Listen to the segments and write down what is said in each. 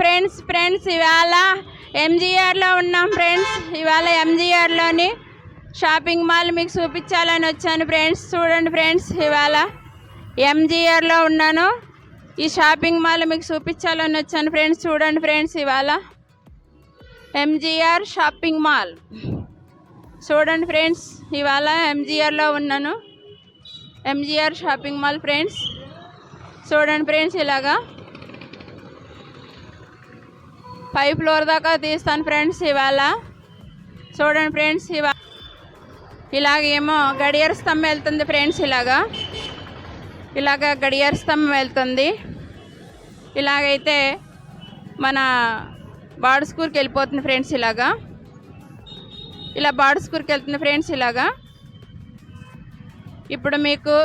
Friends ఇవాళ ఎంజీఆర్లో ఉన్నాం friends. ఇవాళ ఎంజీఆర్లోని షాపింగ్ మాల్ మీకు చూపించాలని వచ్చాను ఫ్రెండ్స్. చూడండి ఫ్రెండ్స్, ఇవాళ ఎంజీఆర్లో ఉన్నాను. ఈ షాపింగ్ మాల్ మీకు చూపించాలని వచ్చాను ఫ్రెండ్స్. చూడండి ఫ్రెండ్స్, ఇవాళ ఎంజీఆర్ షాపింగ్ మాల్ చూడండి ఫ్రెండ్స్. ఇవాళ ఎంజీఆర్లో ఉన్నాను, ఎంజీఆర్ షాపింగ్ మాల్ ఫ్రెండ్స్. చూడండి ఫ్రెండ్స్, ఇలాగా 5th ఫ్లోర్ దాకా తీస్తాను ఫ్రెండ్స్ ఇవాళ. చూడండి ఫ్రెండ్స్, ఇలాగేమో గడియార స్తంభం వెళ్తుంది ఫ్రెండ్స్. ఇలాగ గడియార స్తంభం వెళ్తుంది. ఇలాగైతే మన బాడుస్కూర్కి వెళ్ళిపోతుంది ఫ్రెండ్స్. ఇలా బాడుస్కూర్కి వెళ్తుంది ఫ్రెండ్స్. ఇప్పుడు మీకు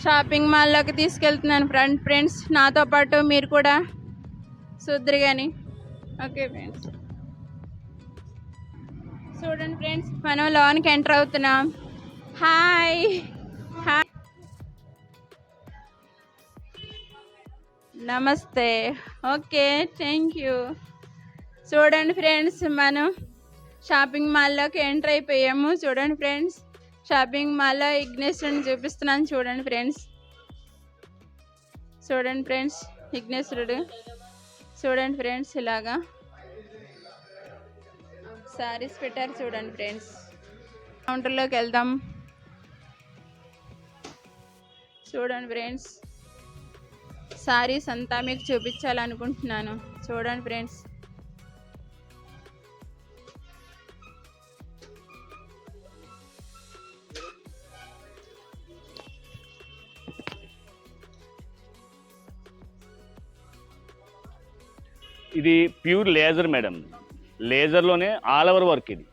షాపింగ్ మాల్లోకి తీసుకెళ్తున్నాను ఫ్రెండ్స్. నాతో పాటు మీరు కూడా చూద్దరు కానీ. ఓకే ఫ్రెండ్స్, చూడండి ఫ్రెండ్స్, మనం లోన్కి ఎంటర్ అవుతున్నాం. హాయ్ హాయ్, నమస్తే. Okay, thank you. చూడండి ఫ్రెండ్స్, మనం షాపింగ్ మాల్లోకి ఎంటర్ అయిపోయాము. చూడండి ఫ్రెండ్స్, షాపింగ్ మాల్లో విఘ్నేశ్వరుని చూపిస్తున్నాను. చూడండి ఫ్రెండ్స్, విఘ్నేశ్వరుడు. చూడండి ఫ్రెండ్స్, ఇలాగా శారీస్ పెట్టారు. చూడండి ఫ్రెండ్స్, కౌంటర్లోకి వెళ్దాం. చూడండి ఫ్రెండ్స్, శారీస్ అంతా మీకు చూపించాలనుకుంటున్నాను. చూడండి ఫ్రెండ్స్, ఇది ప్యూర్ లేజర్ మేడం. లేజర్లోనే ఆల్ ఓవర్ వర్క్ ఇది.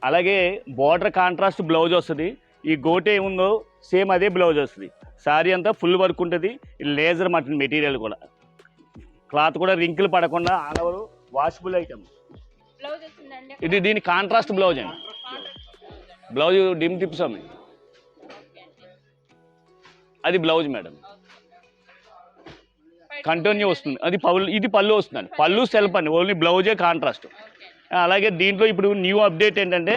అలాగే బార్డర్ కాంట్రాస్ట్ బ్లౌజ్ వస్తుంది. ఈ గోటే ఏముందో సేమ్ అదే బ్లౌజ్ వస్తుంది. శారీ అంతా ఫుల్ వర్క్ ఉంటుంది. లేజర్ మెటీరియల్ కూడా, క్లాత్ కూడా రింకులు పడకుండా ఆల్ ఓవర్ వాషబుల్ ఐటమ్. ఇది దీని కాంట్రాస్ట్ బ్లౌజ్ అండి. బ్లౌజ్ డిమ్ టిప్స్ అమ్మి, అది బ్లౌజ్ మేడం. కంటిన్యూ వస్తుంది. ఇది పళ్ళు వస్తుందండి. పళ్ళు సెల్ఫ్ అండి, ఓన్లీ బ్లౌజే కాంట్రాస్ట్. అలాగే దీంట్లో ఇప్పుడు న్యూ అప్డేట్ ఏంటంటే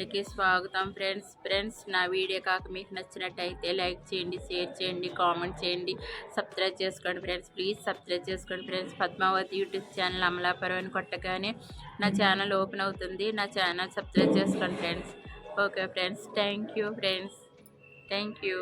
అందరికీ స్వాగతం ఫ్రెండ్స్ నా వీడియో కాక మీకు నచ్చినట్టయితే లైక్ చేయండి, షేర్ చేయండి, కామెంట్ చేయండి, సబ్స్క్రైబ్ చేసుకోండి ఫ్రెండ్స్. ప్లీజ్ సబ్స్క్రైబ్ చేసుకోండి friends. Padmavathi YouTube channel Amalapuram అని కొట్టగానే నా ఛానల్ ఓపెన్ అవుతుంది. నా ఛానల్ సబ్స్క్రైబ్ చేసుకోండి friends. Okay friends, thank you friends, thank you.